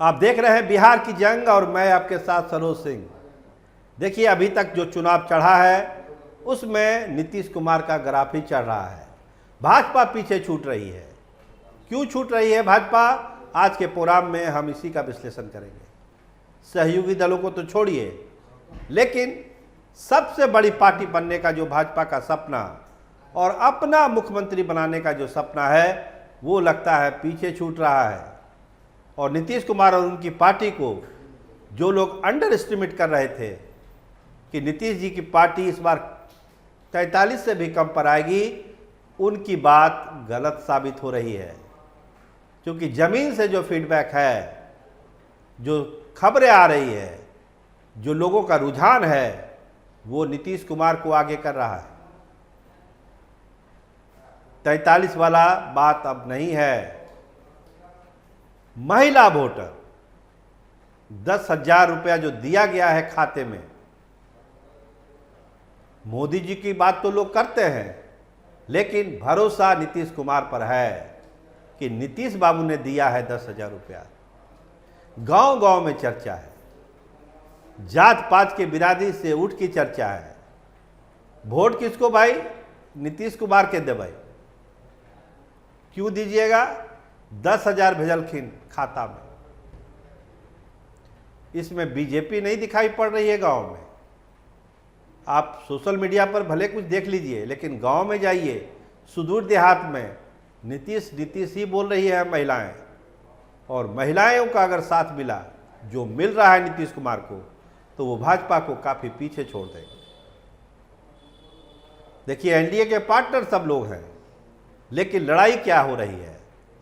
आप देख रहे हैं बिहार की जंग और मैं आपके साथ सरोज सिंह। देखिए, अभी तक जो चुनाव चढ़ा है उसमें नीतीश कुमार का ग्राफ ही चढ़ रहा है। भाजपा पीछे छूट रही है। क्यों छूट रही है भाजपा? आज के प्रोग्राम में हम इसी का विश्लेषण करेंगे। सहयोगी दलों को तो छोड़िए, लेकिन सबसे बड़ी पार्टी बनने का जो भाजपा का सपना और अपना मुख्यमंत्री बनाने का जो सपना है वो लगता है पीछे छूट रहा है। और नीतीश कुमार और उनकी पार्टी को जो लोग अंडर एस्टिमेट कर रहे थे कि नीतीश जी की पार्टी इस बार 43 से भी कम पर आएगी, उनकी बात गलत साबित हो रही है। क्योंकि ज़मीन से जो फीडबैक है, जो खबरें आ रही है, जो लोगों का रुझान है, वो नीतीश कुमार को आगे कर रहा है। 43 वाला बात अब नहीं है। महिला वोटर 10,000 रुपया जो दिया गया है खाते में, मोदी जी की बात तो लोग करते हैं, लेकिन भरोसा नीतीश कुमार पर है कि नीतीश बाबू ने दिया है 10,000 रुपया। गांव गांव में चर्चा है, जात पात के बिरादरी से उठ की चर्चा है। वोट किसको भाई? नीतीश कुमार के देबै। क्यों दीजिएगा? 10,000 भेजलखिन खाता में। इसमें बीजेपी नहीं दिखाई पड़ रही है गांव में। आप सोशल मीडिया पर भले कुछ देख लीजिए, लेकिन गांव में जाइए, सुदूर देहात में नीतीश नीतीश ही बोल रही है महिलाएं। और महिलाओं का अगर साथ मिला, जो मिल रहा है नीतीश कुमार को, तो वो भाजपा को काफ़ी पीछे छोड़ देंगे। देखिए, एनडीए के पार्टनर सब लोग हैं, लेकिन लड़ाई क्या हो रही है?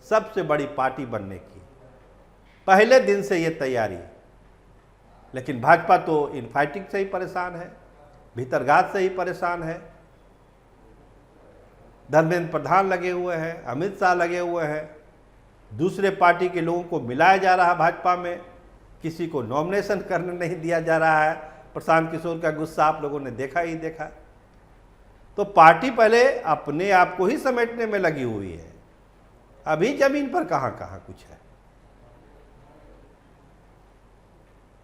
सबसे बड़ी पार्टी बनने की पहले दिन से ये तैयारी। लेकिन भाजपा तो इनफाइटिंग से ही परेशान है, भीतरघात से ही परेशान है। धर्मेंद्र प्रधान लगे हुए हैं, अमित शाह लगे हुए हैं, दूसरे पार्टी के लोगों को मिलाया जा रहा है भाजपा में, किसी को नॉमिनेशन करने नहीं दिया जा रहा है। प्रशांत किशोर का गुस्सा आप लोगों ने देखा ही देखा। तो पार्टी पहले अपने आप को ही समेटने में लगी हुई है। अभी जमीन पर कहां कहां कुछ है।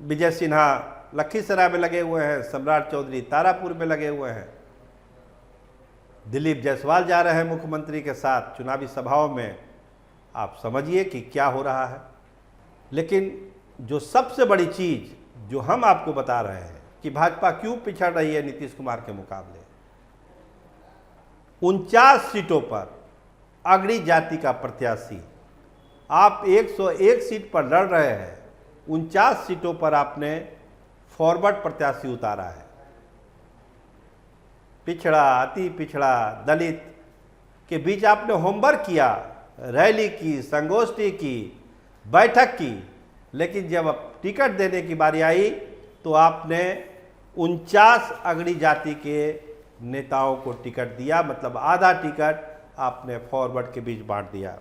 विजय सिन्हा लखीसराय में लगे हुए हैं, सम्राट चौधरी तारापुर में लगे हुए हैं, दिलीप जायसवाल जा रहे हैं मुख्यमंत्री के साथ चुनावी सभाओं में। आप समझिए कि क्या हो रहा है। लेकिन जो सबसे बड़ी चीज जो हम आपको बता रहे हैं कि भाजपा क्यों पिछड़ रही है नीतीश कुमार के मुकाबले, 49 सीटों पर अगड़ी जाति का प्रत्याशी, आप 101 सीट पर लड़ रहे हैं, 49 सीटों पर आपने फॉरवर्ड प्रत्याशी उतारा है। पिछड़ा, अति पिछड़ा, दलित के बीच आपने होमवर्क किया, रैली की, संगोष्ठी की, बैठक की, लेकिन जब अब टिकट देने की बारी आई तो आपने 49 अगड़ी जाति के नेताओं को टिकट दिया। मतलब आधा टिकट आपने फॉरवर्ड के बीच बांट दिया।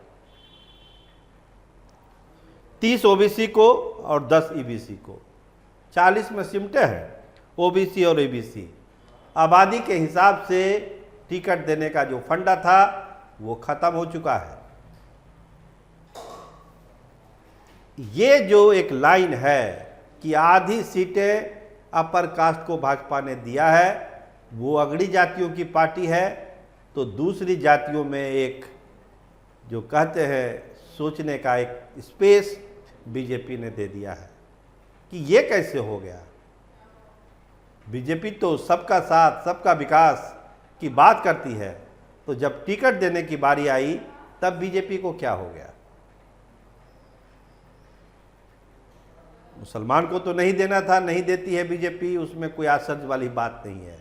30 ओबीसी को और 10 ईबीसी को, 40 में सिमटे हैं ओबीसी और ईबीसी। आबादी के हिसाब से टिकट देने का जो फंडा था वो खत्म हो चुका है। ये जो एक लाइन है कि आधी सीटें अपर कास्ट को भाजपा ने दिया है, वो अगड़ी जातियों की पार्टी है, तो दूसरी जातियों में एक जो कहते हैं सोचने का एक स्पेस बीजेपी ने दे दिया है। कि ये कैसे हो गया? बीजेपी तो सबका साथ, सबका विकास की बात करती है, तो जब टिकट देने की बारी आई तब बीजेपी को क्या हो गया? मुसलमान को तो नहीं देना था, नहीं देती है बीजेपी, उसमें कोई आश्चर्य वाली बात नहीं है।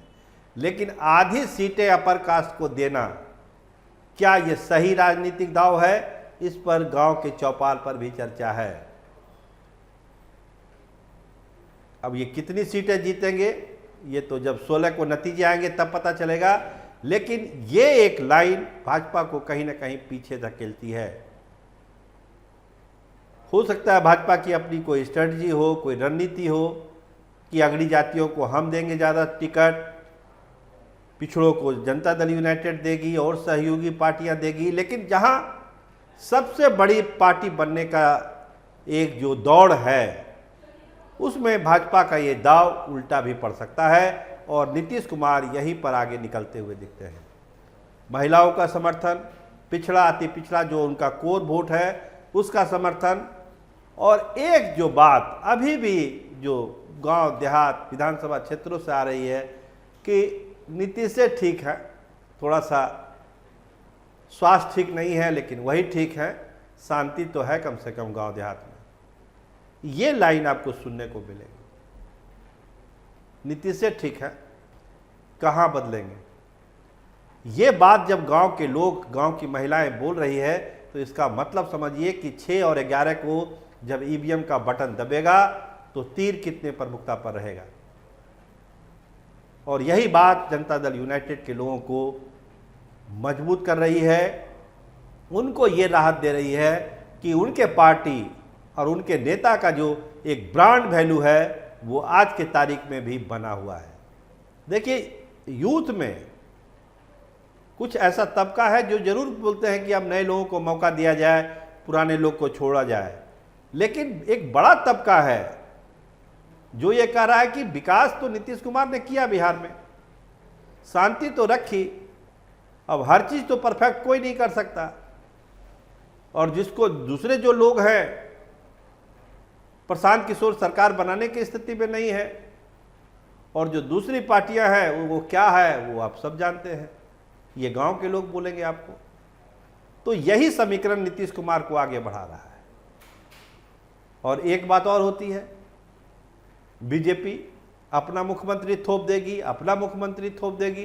लेकिन आधी सीटें अपर कास्ट को देना, क्या ये सही राजनीतिक दाव है? इस पर गांव के चौपाल पर भी चर्चा है। अब ये कितनी सीटें जीतेंगे ये तो जब 16 को नतीजे आएंगे तब पता चलेगा। लेकिन ये एक लाइन भाजपा को कहीं ना कहीं पीछे धकेलती है। हो सकता है भाजपा की अपनी कोई स्ट्रेटजी हो, कोई रणनीति हो कि अगड़ी जातियों को हम देंगे ज़्यादा टिकट, पिछड़ों को जनता दल यूनाइटेड देगी और सहयोगी पार्टियां देगी। लेकिन जहां सबसे बड़ी पार्टी बनने का एक जो दौड़ है उसमें भाजपा का ये दाव उल्टा भी पड़ सकता है और नीतीश कुमार यहीं पर आगे निकलते हुए दिखते हैं। महिलाओं का समर्थन, पिछड़ा अति पिछड़ा जो उनका कोर वोट है उसका समर्थन, और एक जो बात अभी भी जो गांव देहात विधानसभा क्षेत्रों से आ रही है कि नीतीश से ठीक है, थोड़ा सा स्वास्थ्य ठीक नहीं है लेकिन वही ठीक है, शांति तो है कम से कम गांव देहात में। ये लाइन आपको सुनने को मिलेगी। नीतीश से ठीक है, कहाँ बदलेंगे? ये बात जब गांव के लोग, गांव की महिलाएं बोल रही है तो इसका मतलब समझिए कि 6 और 11 को जब ईवीएम का बटन दबेगा तो तीर कितने प्रमुखता पर रहेगा। और यही बात जनता दल यूनाइटेड के लोगों को मजबूत कर रही है, उनको ये राहत दे रही है कि उनके पार्टी और उनके नेता का जो एक ब्रांड वैल्यू है वो आज के तारीख में भी बना हुआ है। देखिए, यूथ में कुछ ऐसा तबका है जो जरूर बोलते हैं कि अब नए लोगों को मौका दिया जाए, पुराने लोग को छोड़ा जाए, लेकिन एक बड़ा तबका है जो ये कह रहा है कि विकास तो नीतीश कुमार ने किया बिहार में, शांति तो रखी, अब हर चीज तो परफेक्ट कोई नहीं कर सकता, और जिसको दूसरे जो लोग हैं प्रशांत किशोर सरकार बनाने की स्थिति में नहीं है, और जो दूसरी पार्टियां हैं वो क्या है वो आप सब जानते हैं, ये गांव के लोग बोलेंगे आपको। तो यही समीकरण नीतीश कुमार को आगे बढ़ा रहा है। और एक बात और होती है, बीजेपी अपना मुख्यमंत्री थोप देगी, अपना मुख्यमंत्री थोप देगी,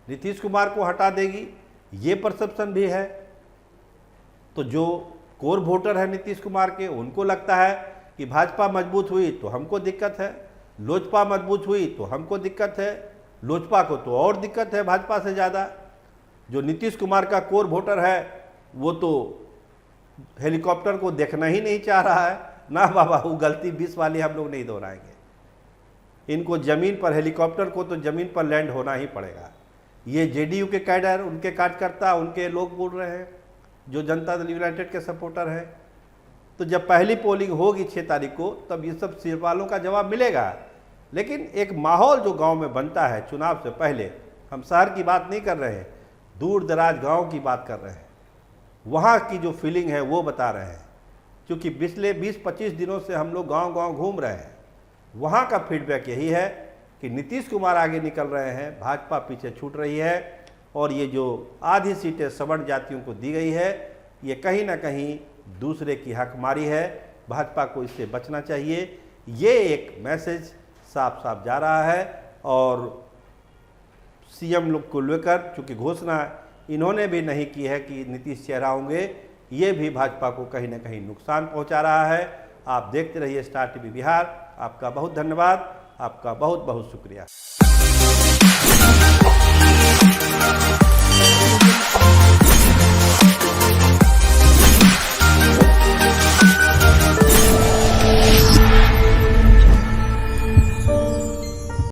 नीतीश कुमार को हटा देगी, ये परसेप्शन भी है। तो जो कोर वोटर है नीतीश कुमार के, उनको लगता है कि भाजपा मजबूत हुई तो हमको दिक्कत है, लोजपा मजबूत हुई तो हमको दिक्कत है, लोजपा को तो और दिक्कत है भाजपा से ज़्यादा। जो नीतीश कुमार का कोर वोटर है वो तो हेलीकॉप्टर को देखना ही नहीं चाह रहा है। ना बाबा, वो गलती 20 वाली हम लोग नहीं दोहराएंगे। इनको ज़मीन पर, हेलीकॉप्टर को तो ज़मीन पर लैंड होना ही पड़ेगा। ये जेडीयू के कैडर, उनके कार्यकर्ता, उनके लोग बोल रहे हैं जो जनता दल यूनाइटेड के सपोर्टर हैं। तो जब पहली पोलिंग होगी 6 तारीख को, तब ये सब सवालों का जवाब मिलेगा। लेकिन एक माहौल जो गांव में बनता है चुनाव से पहले, हम शहर की बात नहीं कर रहे हैं, दूर दराज गांव की बात कर रहे हैं, वहाँ की जो फीलिंग है वो बता रहे हैं। क्योंकि पिछले 20-25 दिनों से हम लोग गांव-गांव घूम रहे हैं, वहाँ का फीडबैक यही है कि नीतीश कुमार आगे निकल रहे हैं, भाजपा पीछे छूट रही है, और ये जो आधी सीटें सवर्ण जातियों को दी गई है, ये कहीं ना कहीं दूसरे की हकमारी है। भाजपा को इससे बचना चाहिए। ये एक मैसेज साफ साफ जा रहा है। और सीएम लोग को लेकर चूँकि घोषणा इन्होंने भी नहीं की है कि नीतीश चेहरा होंगे, ये भी भाजपा को कहीं ना कहीं नुकसान पहुंचा रहा है। आप देखते रहिए स्टार टीवी बिहार। आपका बहुत धन्यवाद, आपका बहुत बहुत शुक्रिया।